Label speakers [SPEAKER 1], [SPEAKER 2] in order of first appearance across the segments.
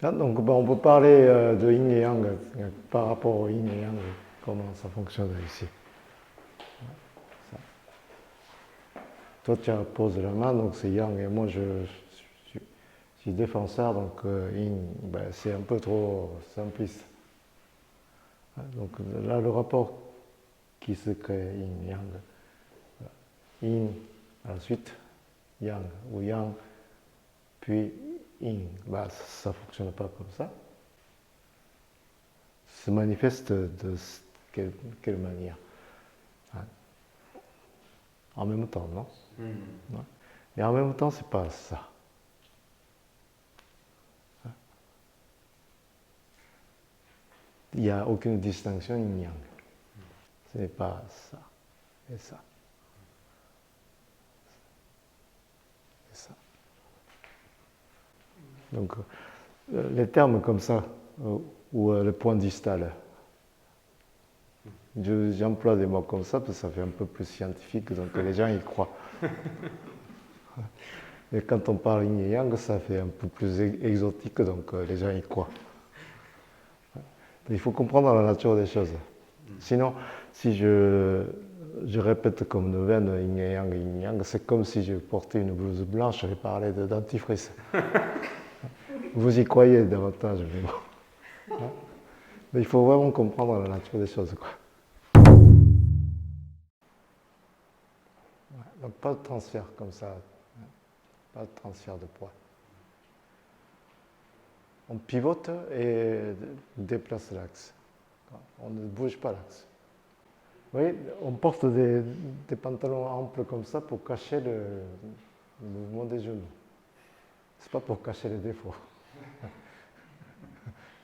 [SPEAKER 1] Ah, donc on peut parler de yin et yang par rapport au yin et yang, comment ça fonctionne ici. Ça. Toi tu poses la main, donc c'est yang, et moi je suis défenseur, donc yin, ben, c'est un peu trop simpliste. Donc là le rapport qui se crée yin yang, yin à la suite yang, ou yang puis yin, ben, ça ne fonctionne pas comme ça. Se manifeste de quelle manière? En même temps, non? Ouais. Et en même temps, c'est pas ça. Il n'y a aucune distinction yin-yang. Ce n'est pas ça et ça. Et ça. Donc, les termes comme ça, ou le point distal, j'emploie des mots comme ça parce que ça fait un peu plus scientifique, donc les gens y croient. Et quand on parle yin et yang, ça fait un peu plus exotique, donc les gens y croient. Il faut comprendre la nature des choses. Sinon, si je répète comme une veine yin et yang, c'est comme si je portais une blouse blanche et parlais de dentifrice. Vous y croyez davantage, mais bon. Mais il faut vraiment comprendre la nature des choses, quoi. Donc pas de transfert comme ça, pas de transfert de poids. On pivote et déplace l'axe. On ne bouge pas l'axe. Vous voyez, on porte des pantalons amples comme ça pour cacher le mouvement des genoux. C'est pas pour cacher les défauts.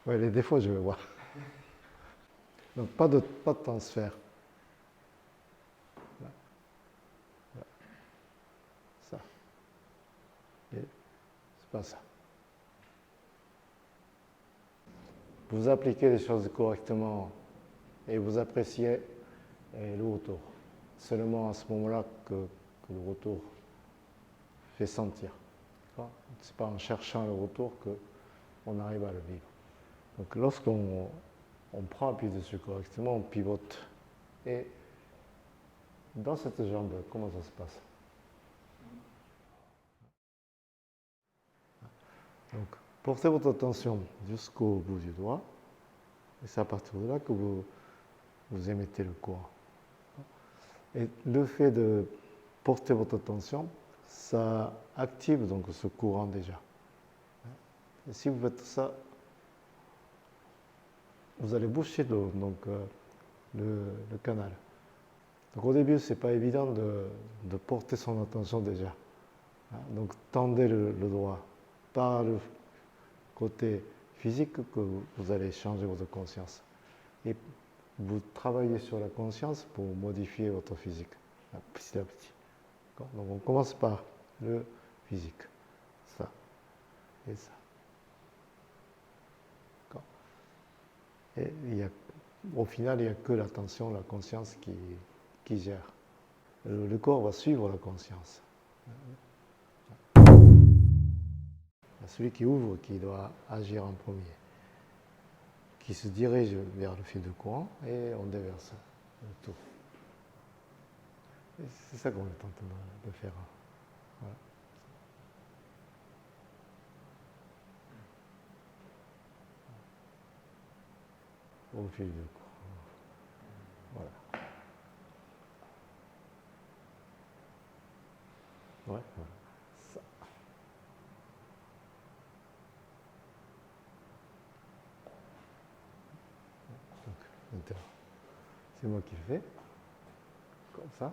[SPEAKER 1] Oui, les défauts, je vais voir. Donc pas de transfert. Là. Là. Ça. Et c'est pas ça. Vous appliquez les choses correctement et vous appréciez le retour. Seulement à ce moment-là que le retour fait sentir. Ce n'est pas en cherchant le retour qu'on arrive à le vivre. Donc lorsqu'on prend appui dessus correctement, on pivote. Et dans cette jambe, comment ça se passe? Donc, portez votre attention jusqu'au bout du doigt. Et c'est à partir de là que vous émettez le courant. Et le fait de porter votre attention, ça active donc ce courant déjà. Et si vous faites ça, vous allez boucher donc, le canal. Donc au début, ce n'est pas évident de porter son attention déjà. Donc tendez le doigt par le côté physique que vous allez changer votre conscience. Et vous travaillez sur la conscience pour modifier votre physique, petit à petit. Donc on commence par le physique, ça et ça. Et au final, il n'y a que l'attention, la conscience qui gère. Le corps va suivre la conscience. Celui qui ouvre, qui doit agir en premier, qui se dirige vers le fil de courant et on déverse le tout. C'est ça qu'on est en train de faire. Voilà. Au fil du courant. Voilà. Ouais, voilà. Ça. Donc, c'est moi qui le fais. Comme ça.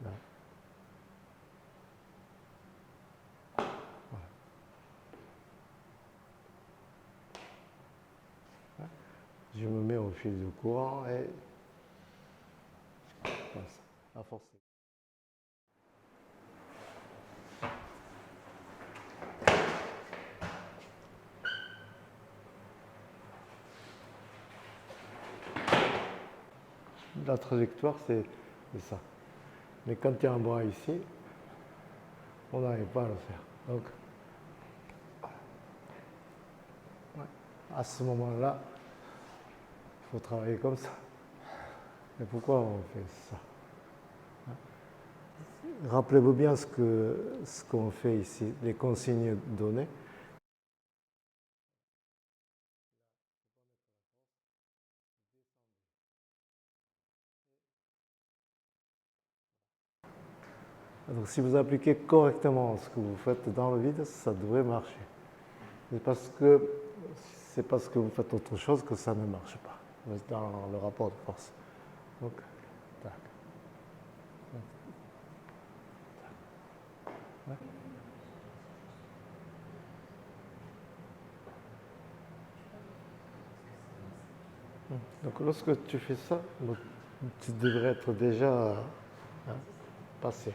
[SPEAKER 1] Là. Voilà. Je me mets au fil du courant et voilà, à forcer. La trajectoire, c'est ça. Mais quand il y a un bras ici, on n'arrive pas à le faire. Donc, à ce moment-là, il faut travailler comme ça. Et pourquoi on fait ça? Rappelez-vous bien ce qu'on fait ici, les consignes données. Donc si vous appliquez correctement ce que vous faites dans le vide, ça devrait marcher. C'est parce que vous faites autre chose que ça ne marche pas dans le rapport de force. Donc, tac. Ouais. Donc lorsque tu fais ça, tu devrais être déjà passé.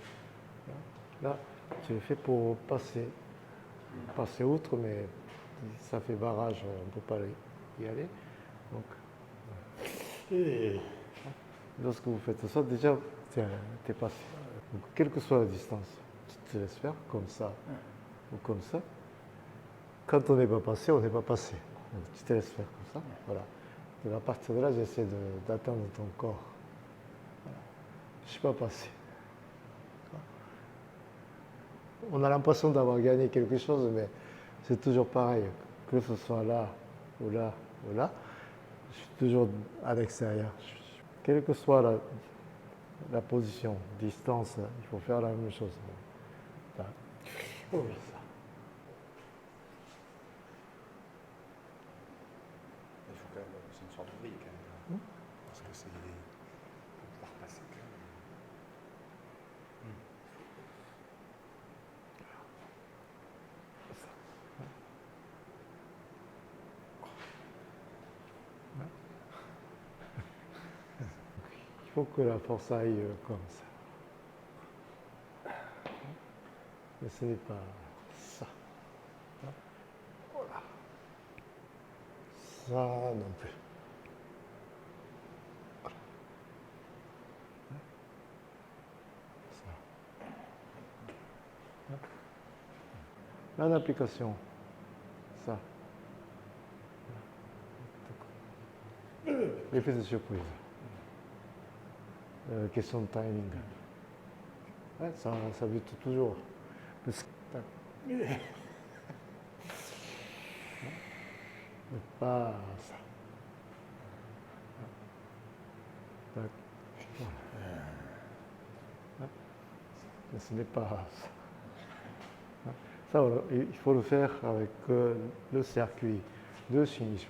[SPEAKER 1] Là, tu le fais pour passer outre, mais ça fait barrage, on ne peut pas y aller. Donc, et lorsque vous faites ça, déjà, tu es passé. Donc, quelle que soit la distance, tu te laisses faire comme ça ou comme ça. Quand on n'est pas passé, on n'est pas passé. Donc, tu te laisses faire comme ça. Voilà. Et à partir de là, j'essaie d'atteindre ton corps. Voilà. Je ne suis pas passé. On a l'impression d'avoir gagné quelque chose, mais c'est toujours pareil. Que ce soit là, ou là, ou là, je suis toujours à l'extérieur. Quelle que soit la position, distance, il faut faire la même chose. Oh, oui, ça.
[SPEAKER 2] Il faut quand même que c'est une sorte de brique, hein, parce que c'est pour pouvoir passer quand même.
[SPEAKER 1] Il faut que la force aille comme ça. Mais ce n'est pas ça. Voilà. Ça non plus. Là, l'application, ça. L'effet de surprise. Question de timing. Ouais, ça bute toujours. Mais pas ça. Tac. Mais ce n'est pas ça. Ça, il faut le faire avec le circuit de Shimizu.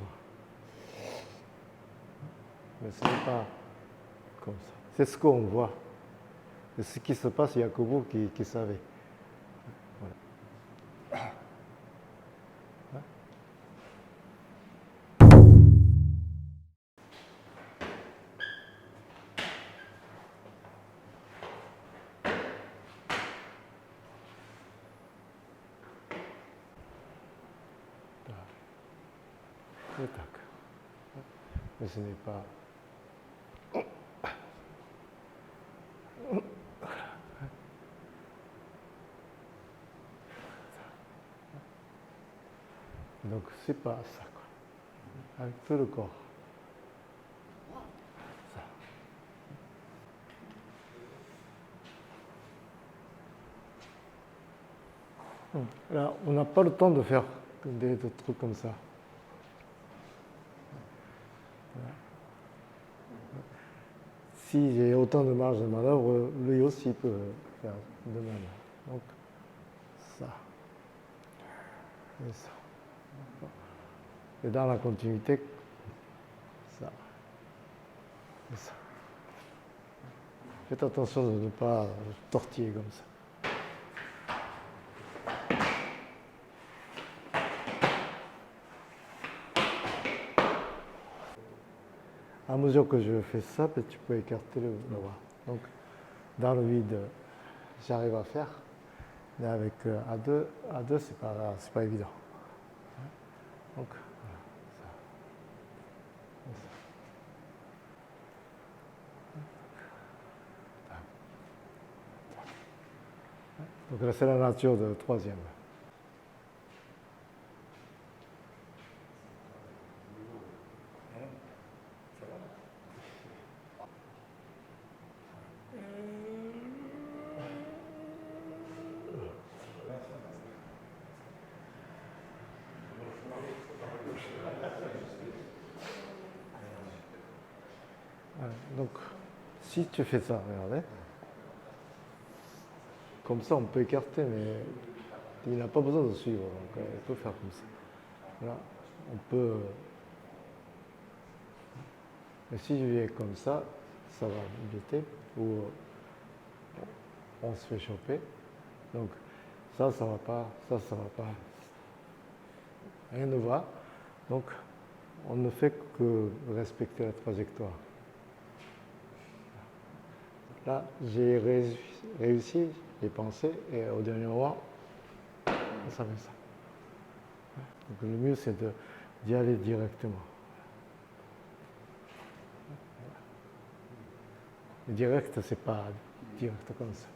[SPEAKER 1] Mais ce n'est pas comme ça. C'est ce qu'on voit. Et ce qui se passe, il n'y a que vous qui savez. Voilà. Et tac. Mais ce n'est pas. Donc c'est pas ça, quoi. Avec tout le corps. Ça. Là, on n'a pas le temps de faire des trucs comme ça. Voilà. Si j'ai autant de marge de manœuvre, lui aussi peut faire de même. Donc ça. Et ça. Et dans la continuité, ça. Et ça. Faites attention de ne pas tortiller comme ça. À mesure que je fais ça, tu peux écarter le bras. Donc, dans le vide, j'arrive à faire. Mais avec à deux c'est pas évident. Donc, voilà. Donc là, c'est la nature de troisième. Donc, si tu fais ça, regardez. Comme ça, on peut écarter, mais il n'a pas besoin de suivre. Donc, il peut faire comme ça. Là, on peut. Mais si je viens comme ça va buter ou on se fait choper. Donc, ça va pas, ça va pas. Rien ne va. Donc, on ne fait que respecter la trajectoire. Là, j'ai réussi, j'ai pensé, et au dernier moment, ça fait ça. Donc, le mieux, c'est d'y aller directement. Direct, c'est pas direct comme ça.